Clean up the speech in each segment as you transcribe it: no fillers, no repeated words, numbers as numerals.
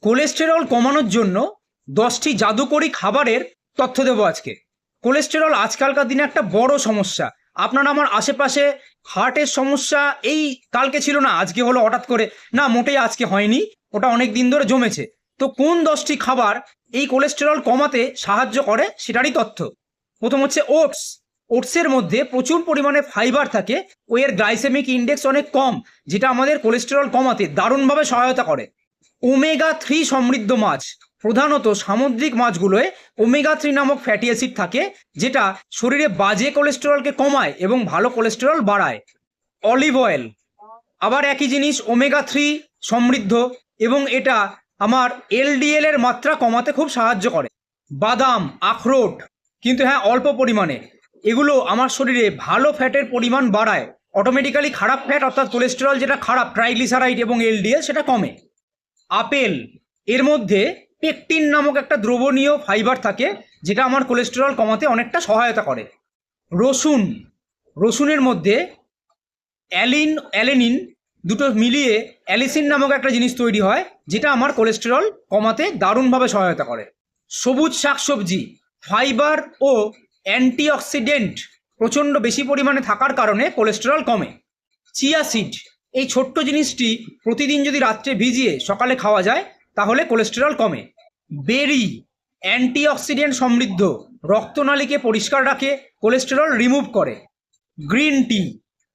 Cholesterol কমানোর জন্য 10টি জাদুকরি খাবারের তথ্য দেবো আজকে। কোলেস্টেরল আজকালকার দিনে একটা বড় সমস্যা। আপনার আমার আশেপাশে হার্টের সমস্যা এই কালকে ছিল না, আজকে হলো হঠাৎ করে, না মোটেই আজকে হয়নি, ওটা অনেক দিন ধরে জমেছে। তো কোন 10টি খাবার এই কোলেস্টেরল কমাতে সাহায্য করে সেটারই তথ্য। প্রথম হচ্ছে ওটস। ওটসের মধ্যে প্রচুর পরিমাণে ফাইবার থাকে ও এর গ্লাইসেমিক ইন্ডেক্স অনেক কম, যেটা আমাদের কোলেস্টেরল কমাতে দারুণভাবে সহায়তা করে। ওমেগা-3 সমৃদ্ধ মাছ, প্রধানত সামুদ্রিক মাছগুলোয় ওমেগা-3 নামক ফ্যাটি অ্যাসিড থাকে, যেটা শরীরে বাজে কোলেস্টেরলকে কমায় এবং ভালো কোলেস্টেরল বাড়ায়। অলিভ অয়েল আবার একই জিনিস, ওমেগা-3 সমৃদ্ধ এবং এটা আমার এলডিএল এর মাত্রা কমাতে খুব সাহায্য করে। বাদাম, আখরোট, কিন্তু হ্যাঁ অল্প পরিমাণে, এগুলো আমার শরীরে ভালো ফ্যাটের পরিমাণ বাড়ায়। অটোমেটিক্যালি খারাপ ফ্যাট অর্থাৎ কোলেস্টেরল যেটা খারাপ, ট্রাইগ্লিসারাইড এবং এলডিএল, সেটা কমে। আপেল, এর মধ্যে পেকটিন নামক একটা দ্রবণীয় ফাইবার থাকে, যেটা আমার কোলেস্টেরল কমাতে অনেকটা সহায়তা করে। রসুন, রসুনের মধ্যে অ্যালেনিন দুটো মিলিয়ে অ্যালিসিন নামক একটা জিনিস তৈরি হয়, যেটা আমার কোলেস্টেরল কমাতে দারুণভাবে সহায়তা করে। সবুজ শাকসবজি, ফাইবার ও অ্যান্টিঅক্সিডেন্ট প্রচণ্ড বেশি পরিমাণে থাকার কারণে কোলেস্টেরল কমে। চিয়া সিড, এই ছোট্ট জিনিসটি প্রতিদিন যদি রাত্রে ভিজিয়ে সকালে খাওয়া যায় তাহলে কোলেস্টেরল কমে। বেরি, অ্যান্টিঅক্সিডেন্ট সমৃদ্ধ, রক্তনালীকে পরিষ্কার রাখে, কোলেস্টেরল রিমুভ করে। গ্রিন টি,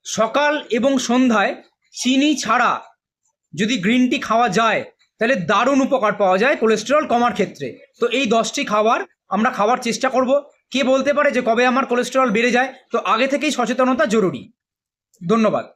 সকাল এবং সন্ধ্যায় চিনি ছাড়া যদি গ্রিন টি খাওয়া যায় তাহলে দারুণ উপকার পাওয়া যায় কোলেস্টেরল কমার ক্ষেত্রে। তো এই 10টি খাবার আমরা খাওয়ার চেষ্টা করব। কে বলতে পারে যে কবে আমার কোলেস্টেরল বেড়ে যায়? তো আগে থেকেই সচেতনতা জরুরি। ধন্যবাদ।